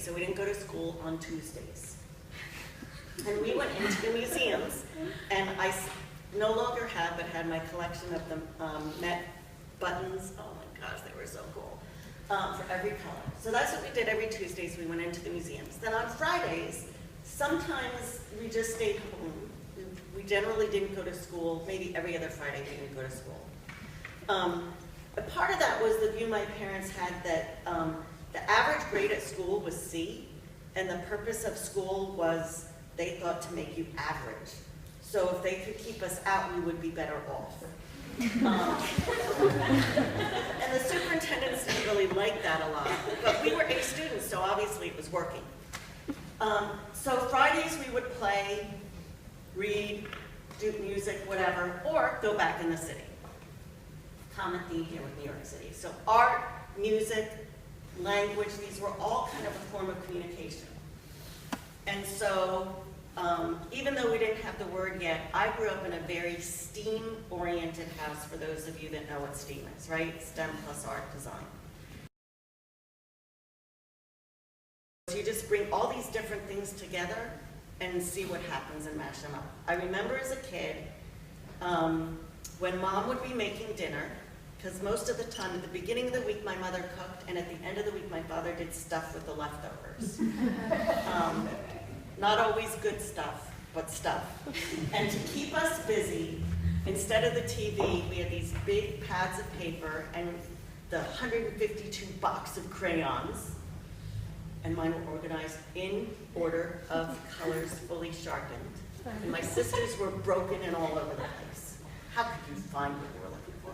so we didn't go to school on Tuesdays. And we went into the museums, and I no longer had, but had my collection of the Met buttons. Oh my gosh, they were so cool, for every color. So that's what we did every Tuesdays. We went into the museums. Then on Fridays, sometimes we just stayed home. We generally didn't go to school. Maybe every other Friday we didn't go to school. A part of that was the view my parents had that the average grade at school was C, and the purpose of school was they thought to make you average. So if they could keep us out, we would be better off. And the superintendents didn't really like that a lot, but we were A students, so obviously it was working. So Fridays we would play, read, do music, whatever, or go back in the city. Common theme here with New York City. So art, music, language, these were all kind of a form of communication. And so even though we didn't have the word yet, I grew up in a very STEAM-oriented house, for those of you that know what STEAM is, right? STEM plus art design. So you just bring all these different things together and see what happens and mash them up. I remember as a kid, when Mom would be making dinner, because most of the time, at the beginning of the week, my mother cooked, and at the end of the week, my father did stuff with the leftovers. Not always good stuff, but stuff. And to keep us busy, instead of the TV, we had these big pads of paper and the 152 box of crayons, and mine were organized in order of colors fully sharpened. And my sisters were broken and all over the place. How could you find what you were looking for?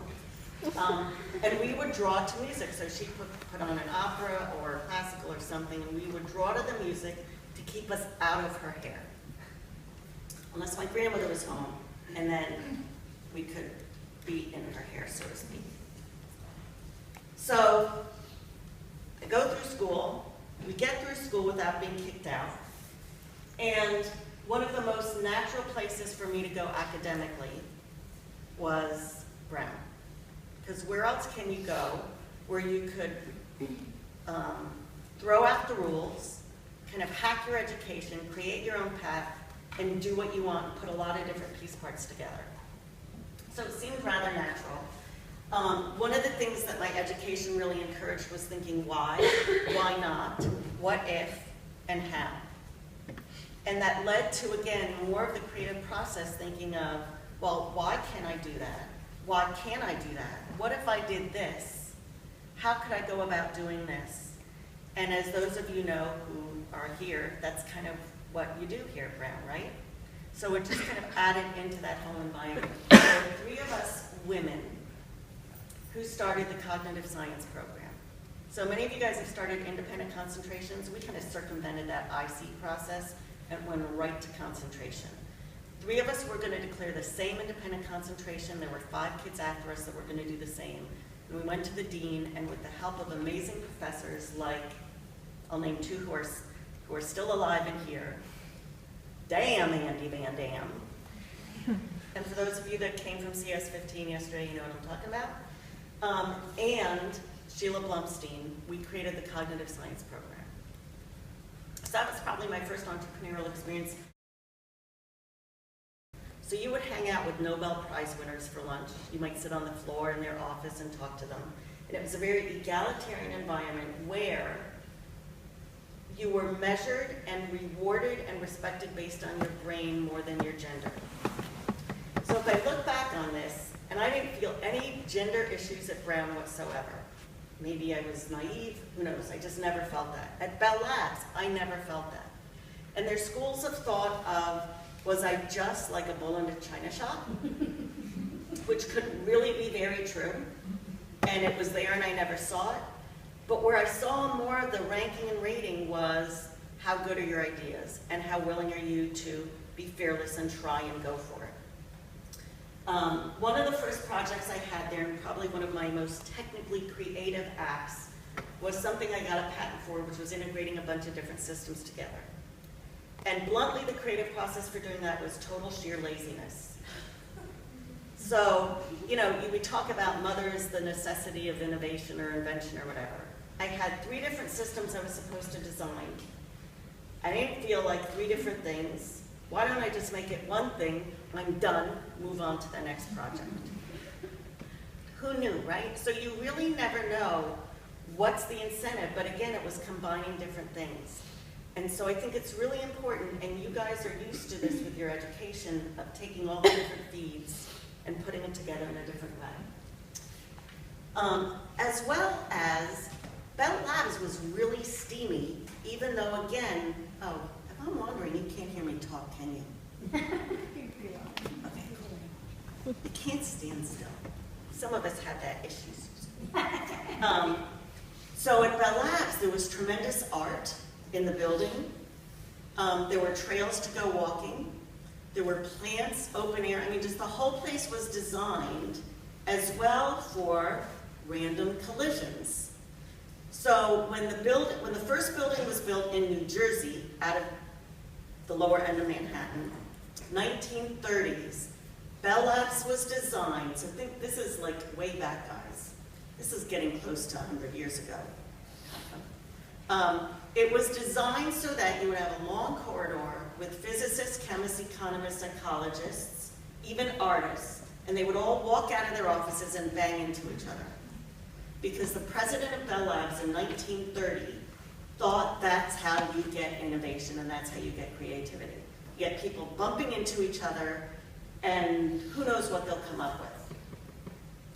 And we would draw to music. So she put on an opera or classical or something, and we would draw to the music to keep us out of her hair. Unless my grandmother was home, and then we could be in her hair, so to speak. So I go through school. We get through school without being kicked out. And one of the most natural places for me to go academically was Brown. Because where else can you go where you could throw out the rules, kind of hack your education, create your own path, and do what you want, and put a lot of different piece parts together. So it seemed rather natural. One of the things that my education really encouraged was thinking why not, what if, and how. And that led to, again, more of the creative process, thinking of, well, why can't I do that? Why can't I do that? What if I did this? How could I go about doing this? And as those of you know who are here, that's kind of what you do here at Brown, right? So it just kind of added into that whole environment. There were 3 of us women who started the cognitive science program. So many of you guys have started independent concentrations. We kind of circumvented that IC process and went right to concentration. 3 of us were going to declare the same independent concentration. There were 5 kids after us that were going to do the same. And we went to the dean, and with the help of amazing professors like, I'll name 2 who are still alive and here. Damn, Andy Van Dam. And for those of you that came from CS15 yesterday, you know what I'm talking about. And Sheila Blumstein, we created the cognitive science program. So that was probably my first entrepreneurial experience. So you would hang out with Nobel Prize winners for lunch. You might sit on the floor in their office and talk to them. And it was a very egalitarian environment where you were measured and rewarded and respected based on your brain more than your gender. So if I look back on this, and I didn't feel any gender issues at Brown whatsoever. Maybe I was naive, who knows, I just never felt that. At Bell Labs, I never felt that. And there's schools of thought of, was I just like a bull in a china shop? Which could really be very true. And it was there and I never saw it. But where I saw more of the ranking and rating was, how good are your ideas? And how willing are you to be fearless and try and go for it? One of the first projects I had there, and probably one of my most technically creative acts, was something I got a patent for, which was integrating a bunch of different systems together. And bluntly, the creative process for doing that was total sheer laziness. So, you know, we talk about mother is the necessity of innovation or invention or whatever. I had 3 different systems I was supposed to design. I didn't feel like 3 different things. Why don't I just make it one thing, I'm done, move on to the next project? Who knew, right? So you really never know what's the incentive, but again, it was combining different things. And so I think it's really important, and you guys are used to this with your education, of taking all the different feeds and putting them together in a different way. As well as, Bell Labs was really steamy, even though again, oh, if I'm wandering, you can't hear me talk, can you? Okay, cool. You can't stand still. Some of us have that issues. So at Bell Labs, there was tremendous art in the building. There were trails to go walking. There were plants, open air. I mean, just the whole place was designed as well for random collisions. So when the first building was built in New Jersey, out of the lower end of Manhattan, 1930s, Bell Labs was designed, so think this is like way back, guys. This is getting close to 100 years ago. It was designed so that you would have a long corridor with physicists, chemists, economists, psychologists, even artists, and they would all walk out of their offices and bang into each other. Because the president of Bell Labs in 1930 thought that's how you get innovation and that's how you get creativity. You get people bumping into each other, and who knows what they'll come up with.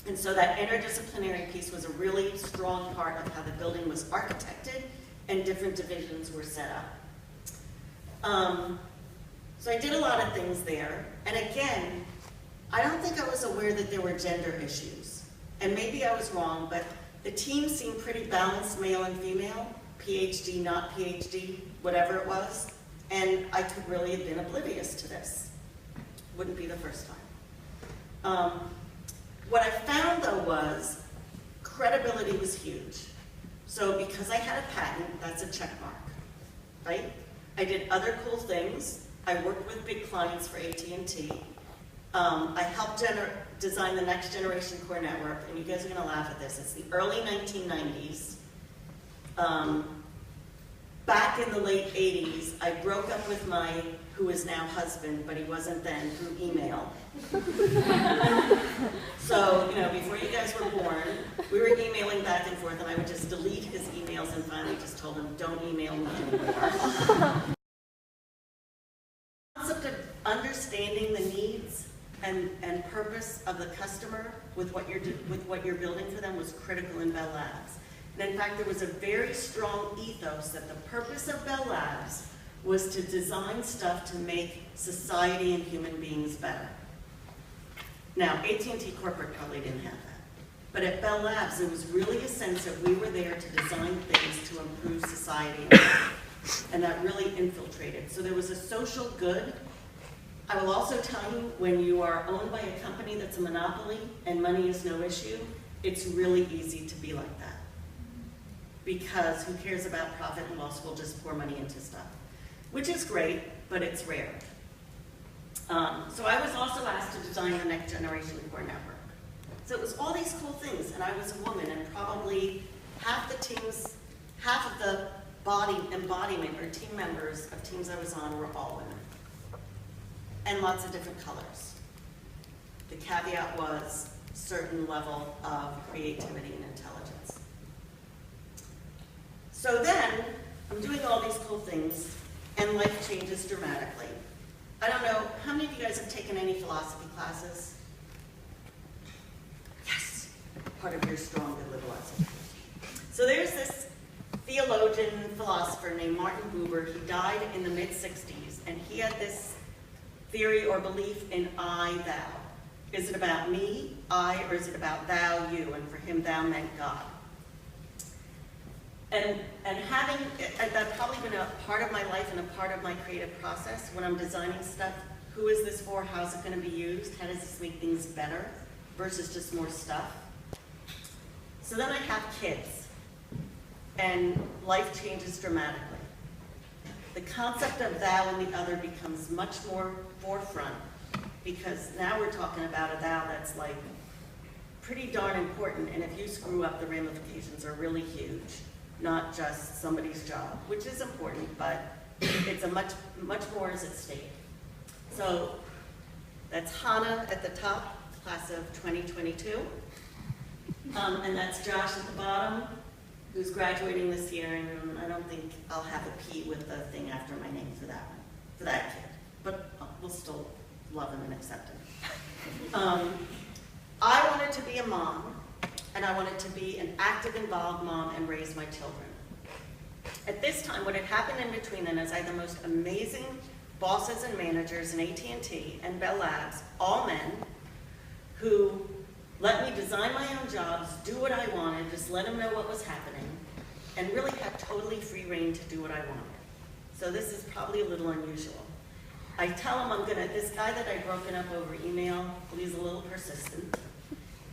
And so that interdisciplinary piece was a really strong part of how the building was architected and different divisions were set up. So I did a lot of things there. And again, I don't think I was aware that there were gender issues. And maybe I was wrong, but the team seemed pretty balanced, male and female, PhD, not PhD, whatever it was. And I could really have been oblivious to this. Wouldn't be the first time. What I found, though, was credibility was huge. So because I had a patent, that's a check mark, right? I did other cool things. I worked with big clients for AT&T. I helped design the next generation core network, and you guys are going to laugh at this. It's the early 1990s. Back in the late 80s, I broke up with my, who is now husband, but he wasn't then, through email. So, before you guys were born, we were emailing back and forth, and I would just delete his emails and finally just told him, don't email me anymore. The concept of understanding the needs and purpose of the customer with what you're building for them was critical in Bell Labs. And in fact, there was a very strong ethos that the purpose of Bell Labs was to design stuff to make society and human beings better. Now, AT&T corporate probably didn't have that. But at Bell Labs, there was really a sense that we were there to design things to improve society. And that really infiltrated. So there was a social good. I will also tell you, when you are owned by a company that's a monopoly and money is no issue, it's really easy to be like that. Because who cares about profit and loss? We'll just pour money into stuff. Which is great, but it's rare. So I was also asked to design the next generation core network. So it was all these cool things, and I was a woman, and probably half of the embodiment or team members of teams I was on were all women. And lots of different colors. The caveat was a certain level of creativity and intelligence. So then, I'm doing all these cool things, and life changes dramatically. I don't know, how many of you guys have taken any philosophy classes? Yes, part of your strong good liberal ethic. So there's this theologian, philosopher named Martin Buber. He died in the mid-60s, and he had this theory or belief in I, thou. Is it about me, I, or is it about thou, you? And for him, thou meant God. And that's probably been a part of my life and a part of my creative process when I'm designing stuff. Who is this for? How's it going to be used? How does this make things better versus just more stuff? So then I have kids, and life changes dramatically. The concept of thou and the other becomes much more forefront, because now we're talking about a thou that's like pretty darn important, and if you screw up, the ramifications are really huge, not just somebody's job, which is important, but it's much more is at stake. So that's Hannah at the top, class of 2022. And that's Josh at the bottom, who's graduating this year, and I don't think I'll have a P with the thing after my name for that one, for that kid. But we'll still love him and accept him. I wanted to be a mom, and I wanted to be an active, involved mom and raise my children. At this time, what had happened in between then is I had the most amazing bosses and managers in AT&T and Bell Labs, all men, who let me design my own jobs, do what I wanted, just let them know what was happening, and really had totally free reign to do what I wanted. So this is probably a little unusual. I tell him this guy that I'd broken up over email, he's a little persistent.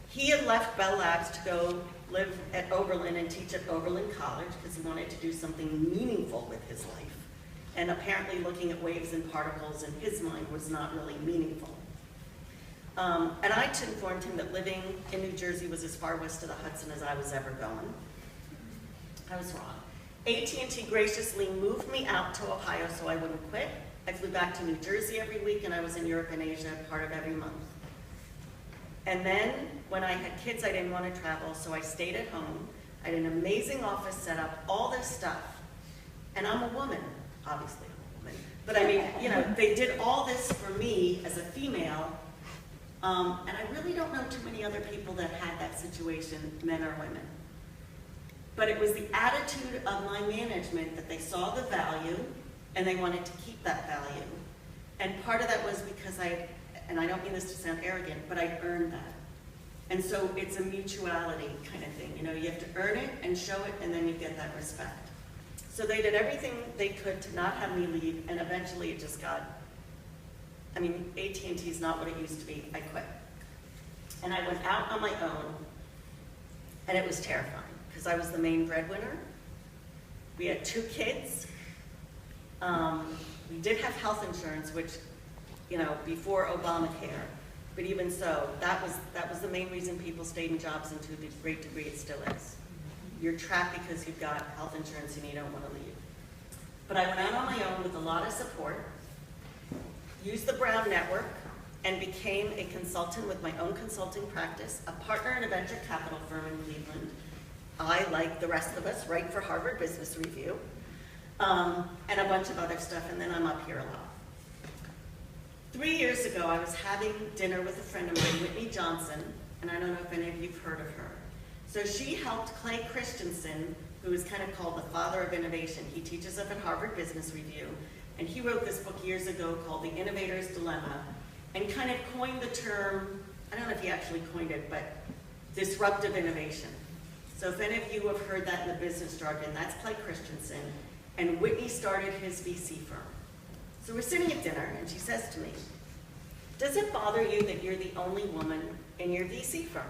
He had left Bell Labs to go live at Oberlin and teach at Oberlin College because he wanted to do something meaningful with his life. And apparently looking at waves and particles in his mind was not really meaningful. And I informed him that living in New Jersey was as far west of the Hudson as I was ever going. I was wrong. AT&T graciously moved me out to Ohio so I wouldn't quit. I flew back to New Jersey every week, and I was in Europe and Asia part of every month. And then, when I had kids, I didn't want to travel, so I stayed at home. I had an amazing office set up, all this stuff. And I'm a woman, obviously I'm a woman. But I mean, you know, they did all this for me as a female, and I really don't know too many other people that had that situation, men or women. But it was the attitude of my management that they saw the value, and they wanted to keep that value. And part of that was because and I don't mean this to sound arrogant, but I earned that. And so it's a mutuality kind of thing. You know, you have to earn it and show it, and then you get that respect. So they did everything they could to not have me leave, and eventually it just got, I mean, AT&T is not what it used to be. I quit. And I went out on my own, and it was terrifying, because I was the main breadwinner. We had 2 kids. We did have health insurance, which, you know, before Obamacare, but even so, that was the main reason people stayed in jobs, and to a great degree it still is. You're trapped because you've got health insurance and you don't want to leave. But I went out on my own with a lot of support, used the Brown Network, and became a consultant with my own consulting practice, a partner in a venture capital firm in Cleveland. I, like the rest of us, write for Harvard Business Review, and a bunch of other stuff, and then I'm up here a lot. 3 years ago, I was having dinner with a friend of mine, Whitney Johnson, and I don't know if any of you have heard of her. So she helped Clay Christensen, who is kind of called the father of innovation. He teaches up at Harvard Business Review, and he wrote this book years ago called The Innovator's Dilemma, and kind of coined the term, I don't know if he actually coined it, but disruptive innovation. So if any of you have heard that in the business jargon, that's Clay Christensen, and Whitney started his VC firm. So we're sitting at dinner, and she says to me, "Does it bother you that you're the only woman in your VC firm?"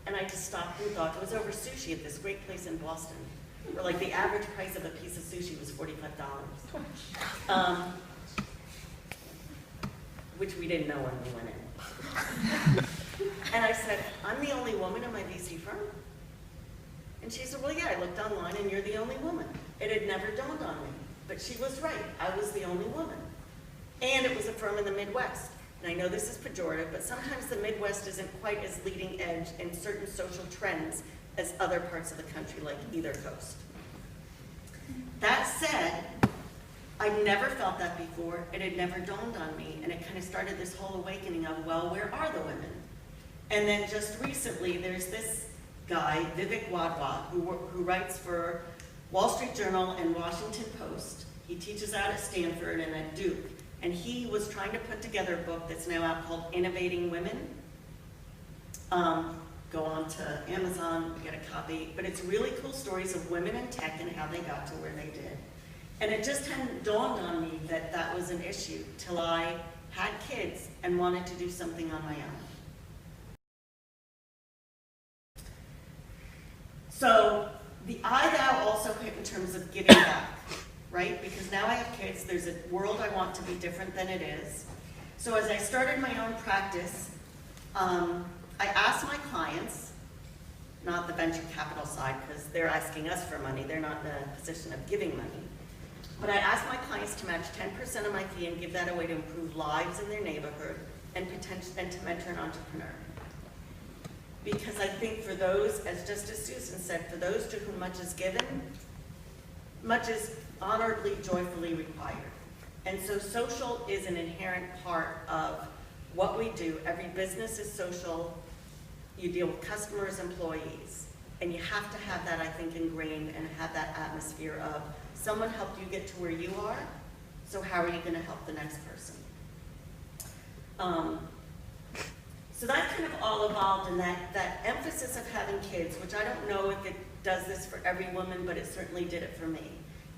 And I just stopped and thought. It was over sushi at this great place in Boston, where like the average price of a piece of sushi was $45, which we didn't know when we went in. And I said, "I'm the only woman in my VC firm?" And she said, "Well, yeah, I looked online and you're the only woman." It had never dawned on me, but she was right. I was the only woman. And it was a firm in the Midwest. And I know this is pejorative, but sometimes the Midwest isn't quite as leading edge in certain social trends as other parts of the country, like either coast. That said, I'd never felt that before. It had never dawned on me, and it kind of started this whole awakening of, well, where are the women? And then just recently, there's this guy, Vivek Wadhwa, who writes for Wall Street Journal and Washington Post. He teaches out at Stanford and at Duke. And he was trying to put together a book that's now out called Innovating Women. Go on to Amazon, get a copy. But it's really cool stories of women in tech and how they got to where they did. And it just hadn't dawned on me that that was an issue till I had kids and wanted to do something on my own. So the I-thou also hit in terms of giving back. Right? Because now I have kids, there's a world I want to be different than it is. So as I started my own practice, I ask my clients, not the venture capital side, because they're asking us for money, they're not in a position of giving money. But I ask my clients to match 10% of my fee and give that away to improve lives in their neighborhood and to mentor an entrepreneur. Because I think for those, as Susan said, for those to whom much is given, much is honorably, joyfully required. And so social is an inherent part of what we do. Every business is social. You deal with customers, employees. And you have to have that, I think, ingrained and have that atmosphere of someone helped you get to where you are, so how are you going to help the next person? So that kind of all evolved in that emphasis of having kids, which I don't know if it does this for every woman, but it certainly did it for me.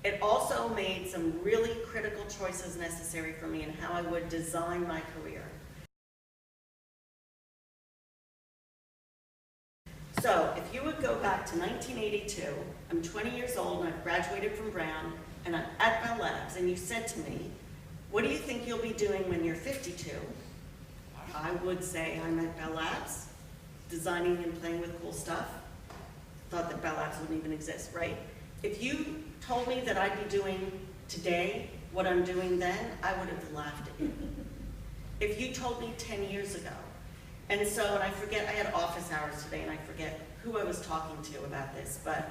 It also made some really critical choices necessary for me in how I would design my career. So if you would go back to 1982, I'm 20 years old and I've graduated from Brown and I'm at Bell Labs, and you said to me, what do you think you'll be doing when you're 52? I would say I'm at Bell Labs, designing and playing with cool stuff. Thought that Bell Labs wouldn't even exist, right? If you told me that I'd be doing today what I'm doing then, I would have laughed at you. If you told me 10 years ago, and so, and I forget, I had office hours today and I forget who I was talking to about this, but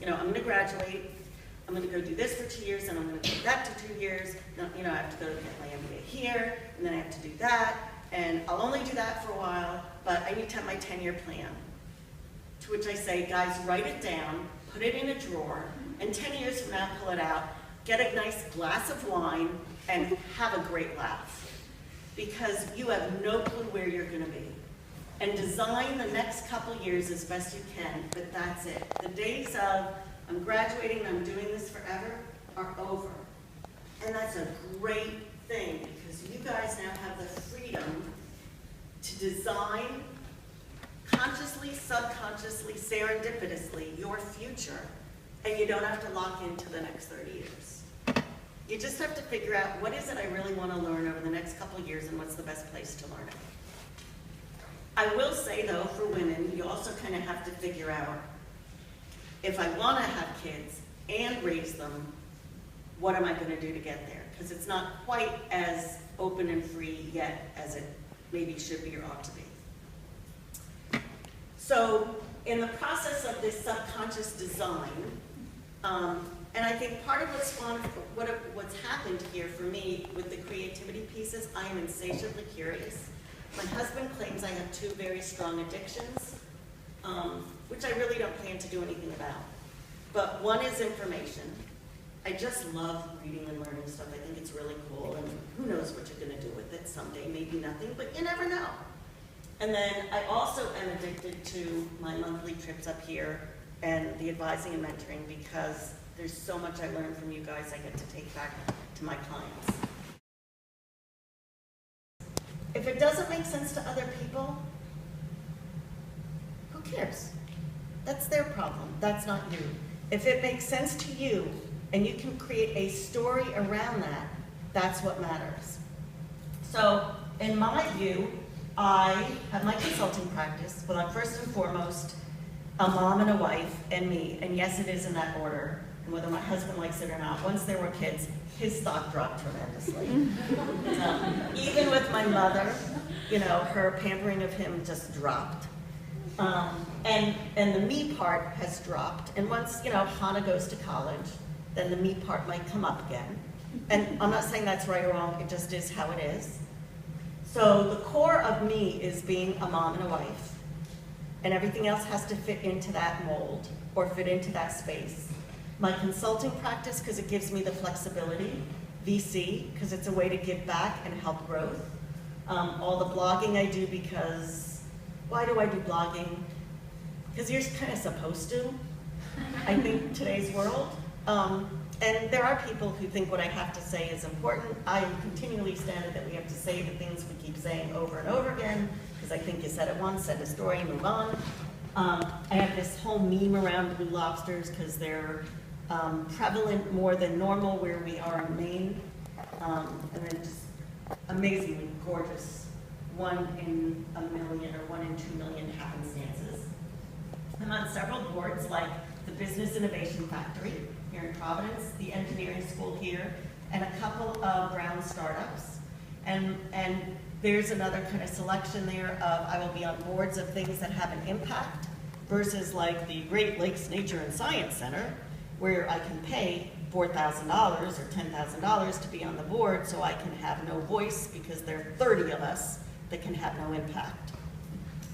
I'm gonna graduate, I'm gonna go do this for 2 years, and I'm gonna do that to 2 years, I have to go get my MBA here, and then I have to do that, and I'll only do that for a while, but I need to have my 10-year plan. To which I say, guys, write it down, put it in a drawer, and 10 years from now, pull it out, get a nice glass of wine, and have a great laugh. Because you have no clue where you're gonna be. And design the next couple years as best you can, but that's it. The days of, I'm graduating, I'm doing this forever, are over. And that's a great thing, because you guys now have the freedom to design consciously, subconsciously, serendipitously your future, and you don't have to lock into the next 30 years. You just have to figure out what is it I really want to learn over the next couple of years and what's the best place to learn it. I will say though, for women, you also kind of have to figure out, if I want to have kids and raise them, what am I going to do to get there? Because it's not quite as open and free yet as it maybe should be or ought to be. So in the process of this subconscious design, and I think part of what's happened here for me with the creativity pieces, I am insatiably curious. My husband claims I have 2 very strong addictions, which I really don't plan to do anything about. But one is information. I just love reading and learning stuff. I think it's really cool, and who knows what you're going to do with it someday, maybe nothing, but you never know. And then I also am addicted to my monthly trips up here and the advising and mentoring, because there's so much I learn from you guys I get to take back to my clients. If it doesn't make sense to other people, who cares? That's their problem, that's not you. If it makes sense to you and you can create a story around that, that's what matters. So in my view, I have my consulting practice, but I'm first and foremost a mom and a wife and me, and yes, it is in that order. And whether my husband likes it or not, once there were kids, his stock dropped tremendously. Even with my mother, her pampering of him just dropped. And the me part has dropped. And once, Hannah goes to college, then the me part might come up again. And I'm not saying that's right or wrong, it just is how it is. So the core of me is being a mom and a wife. And everything else has to fit into that mold or fit into that space. My consulting practice, because it gives me the flexibility. VC, because it's a way to give back and help growth. All the blogging I do because, why do I do blogging? Because you're kind of supposed to, I think, today's world. And there are people who think what I have to say is important. I am continually standing that we have to say the things we keep saying over and over again, because I think you said it once, said a story, move on. I have this whole meme around blue lobsters because they're prevalent more than normal where we are in Maine. And they're just amazingly gorgeous 1 in a million or 1 in 2 million happenstances. I'm on several boards like the Business Innovation Factory here in Providence, the engineering school here, and a couple of brown startups. And there's another kind of selection there of I will be on boards of things that have an impact versus like the Great Lakes Nature and Science Center, where I can pay $4,000 or $10,000 to be on the board so I can have no voice because there are 30 of us that can have no impact.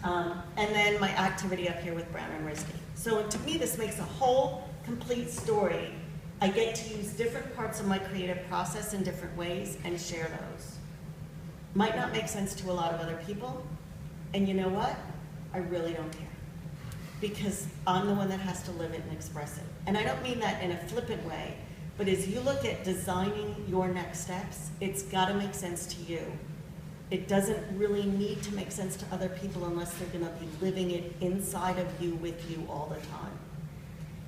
And then my activity up here with Brown and Risky. So to me, this makes a whole complete story. I get to use different parts of my creative process in different ways and share those. Might not make sense to a lot of other people, and you know what? I really don't care. Because I'm the one that has to live it and express it. And I don't mean that in a flippant way, but as you look at designing your next steps, it's got to make sense to you. It doesn't really need to make sense to other people unless they're going to be living it inside of you with you all the time.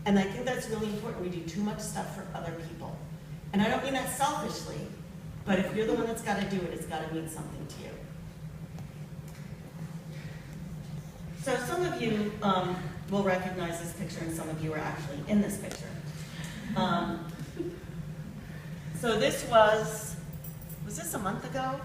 And I think that's really important. We do too much stuff for other people. And I don't mean that selfishly, but if you're the one that's got to do it, it's got to mean something to you. So some of you will recognize this picture, and some of you are actually in this picture. So this was this a month ago?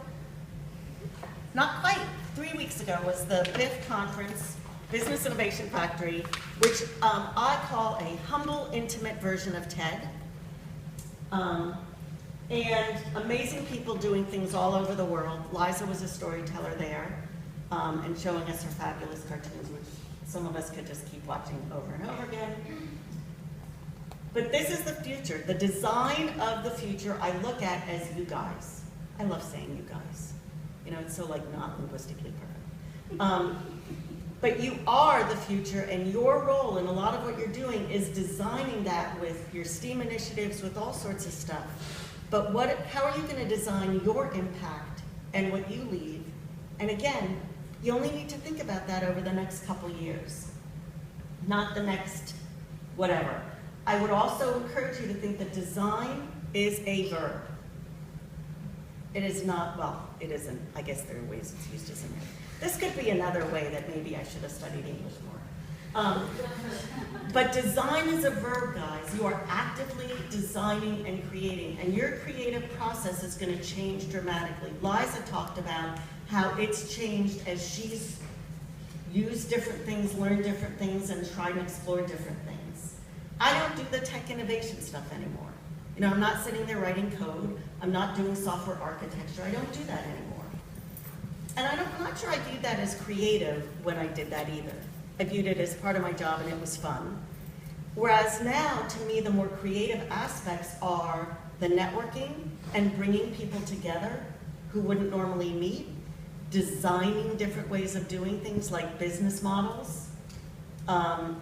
Not quite. 3 weeks ago was the BIF conference, Business Innovation Factory, which I call a humble, intimate version of TED. And amazing people doing things all over the world. Liza was a storyteller there, and showing us her fabulous cartoons, which some of us could just keep watching over and over again. But this is the future. The design of the future I look at as you guys. I love saying you guys. You know, it's so like not linguistically correct. But you are the future, and your role in a lot of what you're doing is designing that with your STEAM initiatives, with all sorts of stuff. But how are you going to design your impact and what you leave? And again, you only need to think about that over the next couple years, not the next whatever. I would also encourage you to think that design is a verb. It is not, well, it isn't. I guess there are ways it's used as a verb. This could be another way that maybe I should have studied English more. But design is a verb, guys. You are actively designing and creating, and your creative process is going to change dramatically. Liza talked about how it's changed as she's used different things, learned different things, and tried to explore different things. I don't do the tech innovation stuff anymore. You know, I'm not sitting there writing code. I'm not doing software architecture. I don't do that anymore. And I'm not sure I viewed that as creative when I did that either. I viewed it as part of my job, and it was fun. Whereas now, to me, the more creative aspects are the networking and bringing people together who wouldn't normally meet, designing different ways of doing things like business models. I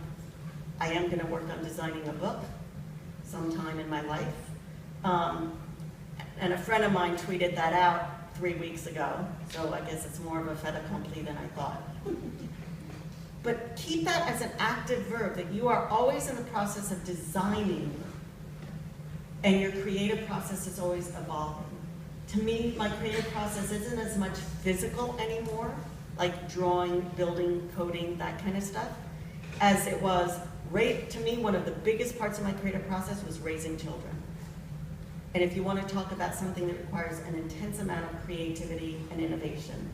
am going to work on designing a book sometime in my life. And a friend of mine tweeted that out 3 weeks ago, so I guess it's more of a fait accompli than I thought. But keep that as an active verb, that you are always in the process of designing, and your creative process is always evolving. To me, my creative process isn't as much physical anymore, like drawing, building, coding, that kind of stuff, as it was, to me, one of the biggest parts of my creative process was raising children. And if you want to talk about something that requires an intense amount of creativity and innovation,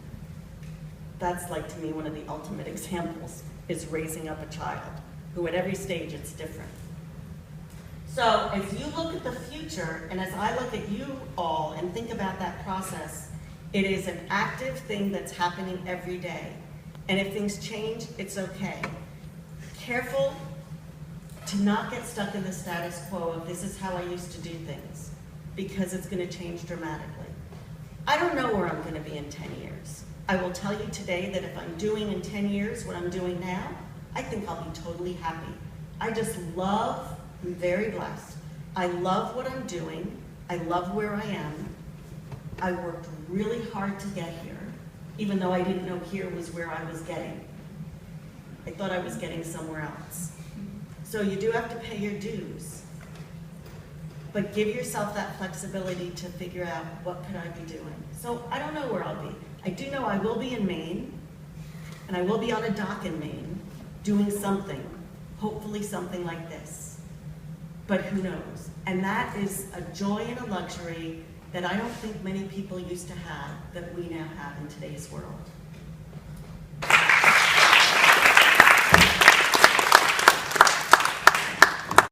that's like, to me, one of the ultimate examples, is raising up a child, who at every stage it's different. So as you look at the future, and as I look at you all and think about that process, it is an active thing that's happening every day. And if things change, it's okay. Careful to not get stuck in the status quo of this is how I used to do things, because it's going to change dramatically. I don't know where I'm going to be in 10 years. I will tell you today that if I'm doing in 10 years what I'm doing now, I think I'll be totally happy. I just love, I'm very blessed. I love what I'm doing. I love where I am. I worked really hard to get here, even though I didn't know here was where I was getting. I thought I was getting somewhere else. So you do have to pay your dues. but give yourself that flexibility to figure out what could I be doing. So I don't know where I'll be. I do know I will be in Maine, and I will be on a dock in Maine doing something, hopefully something like this. But who knows? And that is a joy and a luxury that I don't think many people used to have that we now have in today's world.